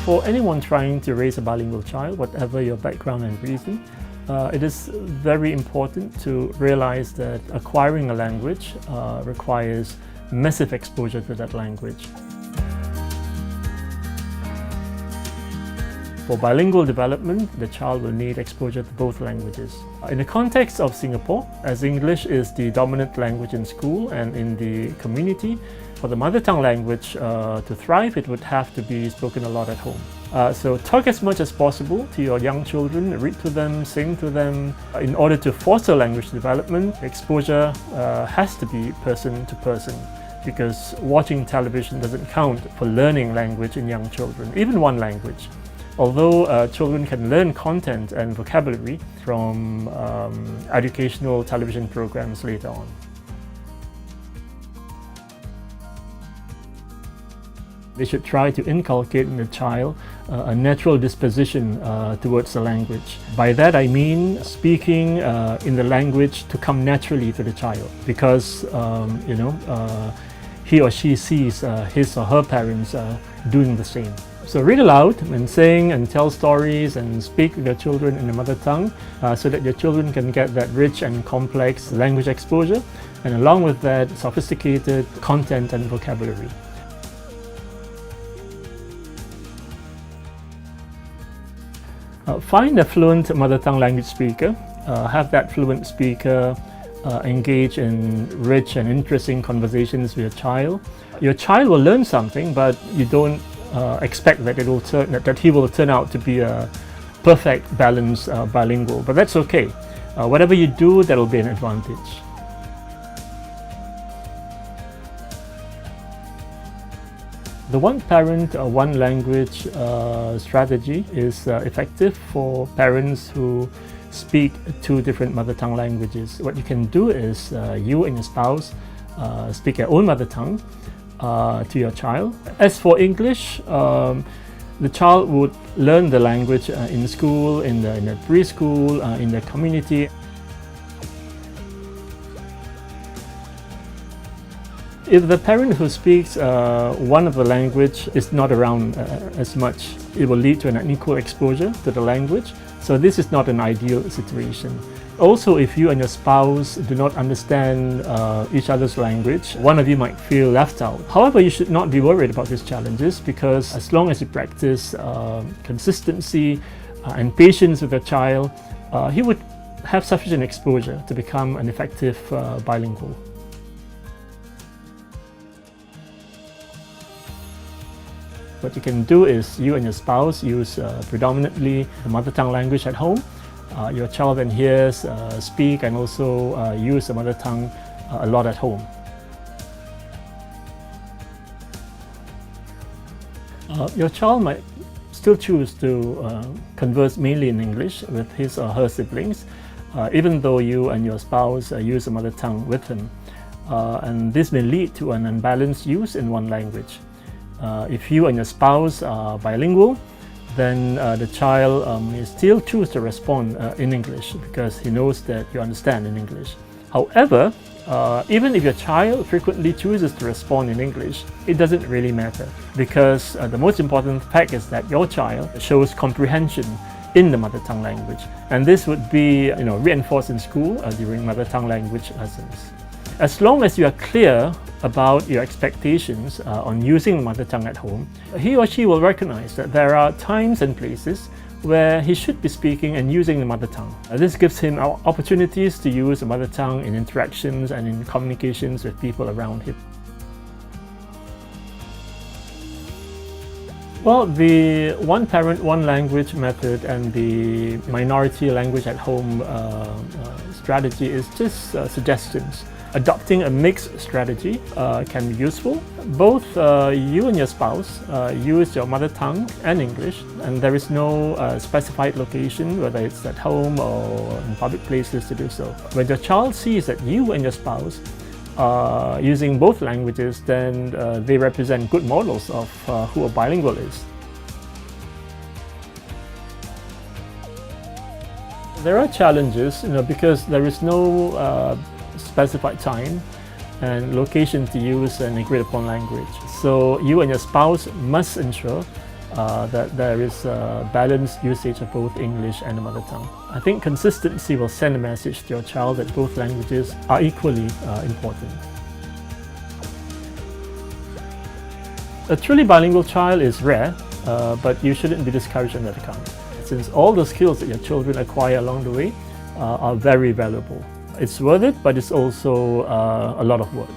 For anyone trying to raise a bilingual child, whatever your background and reason, it is very important to realize that acquiring a language requires massive exposure to that language. For bilingual development, the child will need exposure to both languages. In the context of Singapore, as English is the dominant language in school and in the community, for the mother tongue language to thrive, it would have to be spoken a lot at home. So talk as much as possible to your young children, read to them, sing to them. In order to foster language development, exposure has to be person to person, because watching television doesn't count for learning language in young children, even one language. Although children can learn content and vocabulary from educational television programs later on. They should try to inculcate in the child a natural disposition towards the language. By that I mean speaking in the language to come naturally to the child, because he or she sees his or her parents doing the same. So read aloud and sing and tell stories and speak with your children in the mother tongue so that your children can get that rich and complex language exposure, and along with that, sophisticated content and vocabulary. Find a fluent mother tongue language speaker. Have that fluent speaker engage in rich and interesting conversations with your child. Your child will learn something, but you don't expect that that he will turn out to be a perfect, balanced bilingual. But that's okay. Whatever you do, that will be an advantage. The one parent, one language strategy is effective for parents who speak two different mother tongue languages. What you can do is you and your spouse speak your own mother tongue to your child. As for English, the child would learn the language in school, in the preschool, in the community. If the parent who speaks one of the language is not around as much, it will lead to an unequal exposure to the language. So this is not an ideal situation. Also, if you and your spouse do not understand each other's language, one of you might feel left out. However, you should not be worried about these challenges, because as long as you practice consistency and patience with your child, he would have sufficient exposure to become an effective bilingual. What you can do is you and your spouse use predominantly the mother tongue language at home. Your child then hears, speak, and also use the mother tongue a lot at home. Your child might still choose to converse mainly in English with his or her siblings, even though you and your spouse use the mother tongue with him. And this may lead to an unbalanced use in one language. If you and your spouse are bilingual, then the child may still choose to respond in English, because he knows that you understand in English. However, even if your child frequently chooses to respond in English, it doesn't really matter, because the most important fact is that your child shows comprehension in the mother tongue language, and this would be reinforced in school during mother tongue language lessons. As long as you are clear about your expectations on using the mother tongue at home, he or she will recognize that there are times and places where he should be speaking and using the mother tongue. This gives him opportunities to use the mother tongue in interactions and in communications with people around him. Well, the one parent, one language method and the minority language at home strategy is just suggestions. Adopting a mixed strategy can be useful. Both you and your spouse use your mother tongue and English, and there is no specified location, whether it's at home or in public places, to do so. When your child sees that you and your spouse are using both languages, then they represent good models of who a bilingual is. There are challenges, because there is no specified time and location to use an agreed upon language. So you and your spouse must ensure that there is a balanced usage of both English and the mother tongue. I think consistency will send a message to your child that both languages are equally important. A truly bilingual child is rare, but you shouldn't be discouraged on that account, since all the skills that your children acquire along the way are very valuable. It's worth it, but it's also a lot of work.